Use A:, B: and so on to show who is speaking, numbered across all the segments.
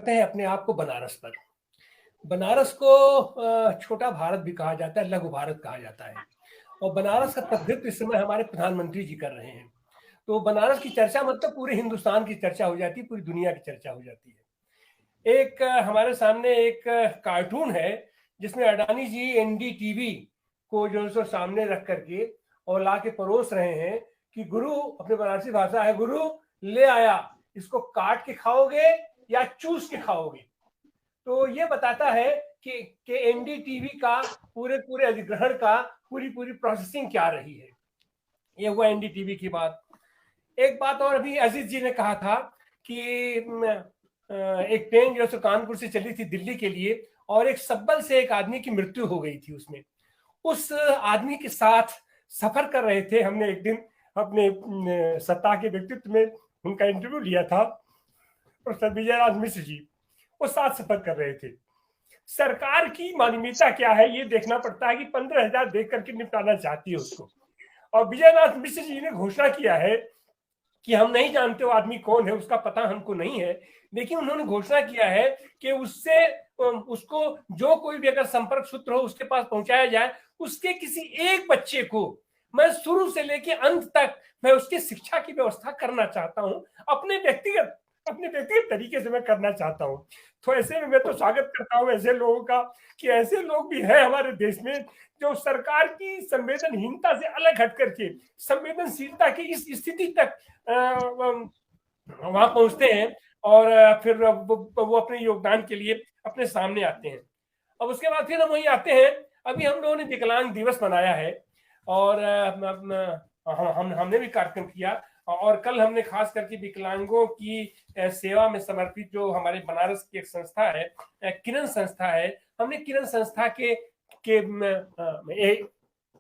A: करते हैं अपने आप को बनारस पर। बनारस को छोटा भारत भी कहा जाता है, लघु भारत कहा जाता है। और बनारस का प्रतिनिधित्व इस समय हमारे प्रधानमंत्री जी कर रहे हैं। तो बनारस की चर्चा मतलब पूरे हिंदुस्तान की चर्चा हो जाती है, पूरी दुनिया की चर्चा हो जाती है। एक हमारे सामने एक कार्टून है जिसमें अडानी जी एनडीटीवी को जो सो सामने रख करके और ला के परोस रहे हैं कि गुरु, अपने बनारसी भाषा है, गुरु ले आया, इसको काट के खाओगे या चूस के खाओगे। तो ये बताता है कि एनडीटीवी का पूरे पूरे अधिग्रहण का पूरी पूरी प्रोसेसिंग क्या रही है। ये हुआ एनडीटीवी की बात। एक बात और अभी अजीत जी ने कहा था कि एक ट्रेन जो है कानपुर से चली थी दिल्ली के लिए और एक सब्बल से एक आदमी की मृत्यु हो गई थी। उसमें उस आदमी के साथ सफर कर रहे थे। हमने एक दिन अपने सत्ता के व्यक्तित्व में उनका इंटरव्यू लिया था। प्रोफेसर विजयराज मिश्र जी वो साथ सफर कर रहे थे। सरकार की मानवीयता क्या है ये देखना पड़ता है कि 15,000 देख करके निपटाना चाहती है उसको। और विजयनाथ मिश्र जी ने घोषणा किया है कि हम नहीं जानते वो आदमी कौन है, उसका पता हमको नहीं है, लेकिन उन्होंने घोषणा किया है कि उससे उसको जो कोई भी अगर संपर्क सूत्र हो उसके पास पहुंचाया जाए। उसके किसी एक बच्चे को मैं शुरू से लेके अंत तक मैं उसकी शिक्षा की व्यवस्था करना चाहता हूं, अपने व्यक्तिगत तरीके से मैं करना चाहता हूं। तो ऐसे में मैं तो स्वागत करता हूं ऐसे लोगों का कि ऐसे लोग भी हैं हमारे देश में जो सरकार की संवेदनहीनता से अलग हट करके संवेदनशीलता की इस स्थिति तक वहां पहुंचते हैं और फिर वो अपने योगदान के लिए अपने सामने आते हैं। अब उसके बाद फिर हम वहीं आते हैं। अभी हम लोगों ने विकलांग दिवस मनाया है और हमने भी कार्यक्रम किया और कल हमने खास करके विकलांगों की सेवा में समर्पित जो हमारे बनारस की एक संस्था है, किरण संस्था है, हमने किरण संस्था के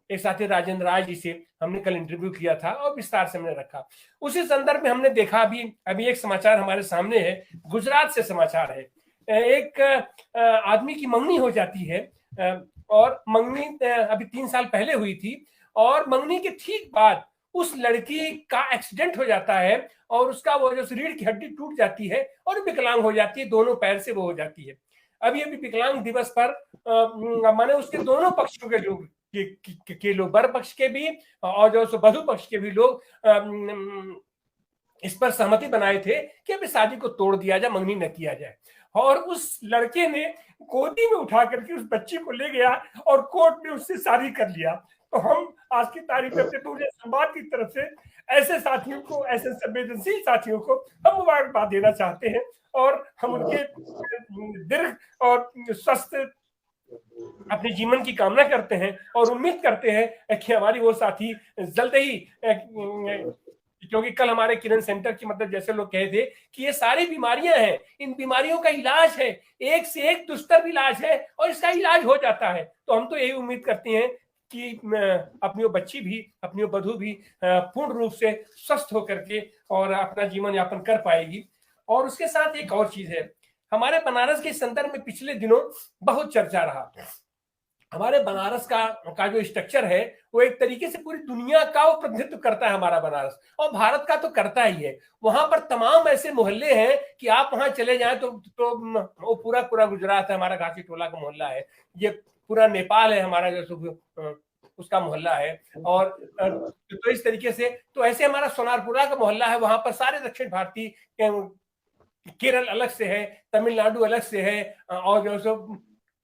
A: एक साथी राजेंद्र राय जी से हमने कल इंटरव्यू किया था और विस्तार से हमने रखा। उसी संदर्भ में हमने देखा अभी एक समाचार हमारे सामने है, गुजरात से समाचार है। एक आदमी की मंगनी हो जाती है और मंगनी अभी 3 साल पहले हुई थी और मंगनी के ठीक बाद उस लड़की का एक्सीडेंट हो जाता है और उसका वो जो रीढ़ की हड्डी टूट जाती है और विकलांग हो जाती है, दोनों पैर से वो हो जाती है। अभी विकलांग दिवस पर माने उसके दोनों पक्षों के लोग के लोग, वर पक्ष के भी और जो वधु पक्ष के भी लोग इस पर सहमति बनाए थे कि अभी शादी को तोड़ दिया जाए, मंगनी न किया जाए। और उस लड़के ने गोदी में उठा करके उस बच्ची को ले गया और कोर्ट में उससे शादी कर लिया। तो हम आज की तारीख में अपने पूरे समाज की तरफ से ऐसे साथियों को, ऐसे संवेदनशील साथियों को हम मुबारकबाद देना चाहते हैं और हम उनके दीर्घ और स्वस्थ अपने जीवन की कामना करते हैं और उम्मीद करते हैं कि हमारी वो साथी जल्द ही, क्योंकि कल हमारे किरण सेंटर की मतलब जैसे लोग कहे थे कि ये सारी बीमारियां हैं, इन बीमारियों का इलाज है, एक से एक दुस्तर इलाज है और इसका इलाज हो जाता है। तो हम तो यही उम्मीद करते हैं कि अपनी वो बच्ची भी, अपनी वो वधू भी पूर्ण रूप से स्वस्थ होकर के और अपना जीवन यापन कर पाएगी। और उसके साथ एक और चीज है, हमारे बनारस के संदर्भ में पिछले दिनों बहुत चर्चा रहा। हमारे बनारस का जो स्ट्रक्चर है वो एक तरीके से पूरी दुनिया का वो प्रतिनिधित्व करता है हमारा बनारस, और भारत का तो करता ही है। वहां पर तमाम ऐसे मोहल्ले हैं कि आप वहां चले जाएं तो वो पूरा पूरा गुजरात है, हमारा घासी टोला का मोहल्ला है, ये पूरा नेपाल है हमारा जो उसका मोहल्ला है। और तो इस तरीके से तो ऐसे हमारा सोनारपुरा का मोहल्ला है, वहां पर सारे दक्षिण भारतीय, केरल अलग से है, तमिलनाडु अलग से है और जो सो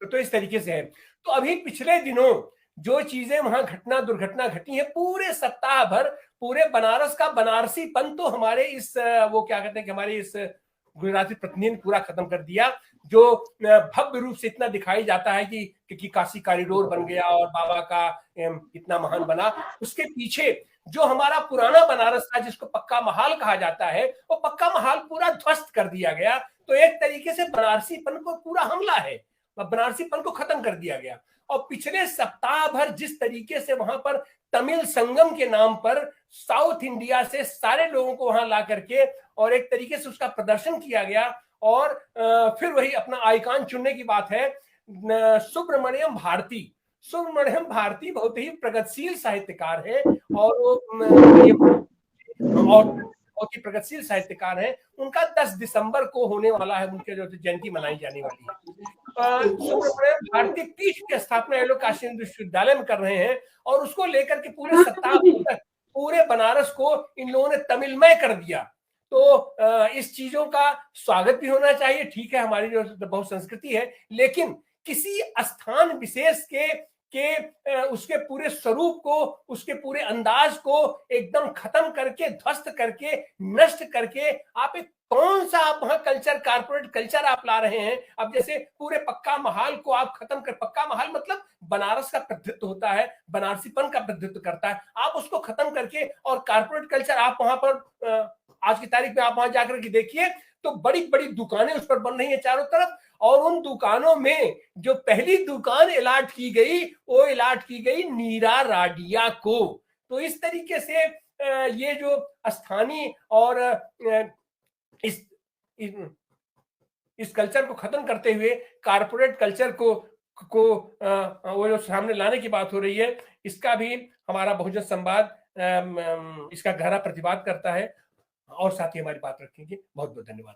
A: तो इस तरीके से है। तो अभी पिछले दिनों जो चीजें वहां दुर्घटना घटी है, पूरे सप्ताह भर पूरे बनारस का बनारसीपन तो हमारे इस वो क्या कहते हैं कि हमारे इस गुजराती प्रतिनिधि ने पूरा खत्म कर दिया। जो भव्य रूप से इतना दिखाई जाता है कि काशी कॉरिडोर बन गया और बाबा का इतना महान बना, उसके पीछे जो हमारा पुराना बनारस था जिसको पक्का महाल कहा जाता है, वो पक्का महाल पूरा ध्वस्त कर दिया गया। तो एक तरीके से बनारसीपन को पूरा हमला है, बनारसीपन को खत्म कर दिया गया। और पिछले सप्ताह भर जिस तरीके से वहां पर तमिल संगम के नाम पर साउथ इंडिया से सारे लोगों को वहां ला करके और एक तरीके से उसका प्रदर्शन किया गया। और फिर वही अपना आइकॉन चुनने की बात है, सुब्रमण्यम भारती बहुत ही प्रगतिशील साहित्यकार है और बहुत ही प्रगतिशील साहित्यकार हैं, उनका 10 दिसंबर को होने वाला है, उनके जो जयंती मनाई जाने वाली है। सुब्रमण्यम भारती पीठ की स्थापना ये लोग काशी हिंदू विश्वविद्यालय में कर रहे हैं, और उसको लेकर के पूरे शताब्दी तक पूरे बनारस को इन लोगों ने तमिलमय कर दिया। तो इस चीजों का स्वागत भी होना चाहिए, ठीक है, हमारी जो बहुसंस्कृति है, लेकिन किसी स्थान विशेष के उसके पूरे स्वरूप को, उसके पूरे अंदाज को एकदम खत्म करके, ध्वस्त करके, नष्ट करके आप एक कौन सा आप वहां कल्चर, कारपोरेट कल्चर आप ला रहे हैं। अब जैसे पूरे पक्का महल को आप खत्म कर, पक्का महल मतलब बनारस का प्रतिनिधित्व होता है, बनारसीपन का प्रतिनिधित्व करता है, आप उसको खत्म करके और कारपोरेट कल्चर आप वहां पर आज की तारीख में आप वहां जाकर के देखिए तो बड़ी बड़ी दुकानें उस पर बन रही है चारों तरफ, और उन दुकानों में जो पहली दुकान अलाट की गई वो अलाट की गई नीरा राडिया को। तो इस तरीके से ये जो स्थानीय और इस कल्चर को खत्म करते हुए कारपोरेट कल्चर को वो जो सामने लाने की बात हो रही है, इसका भी हमारा बहुजन संवाद इसका गहरा प्रतिवाद करता है। और साथ ही हमारी बात रखेंगे। बहुत बहुत धन्यवाद।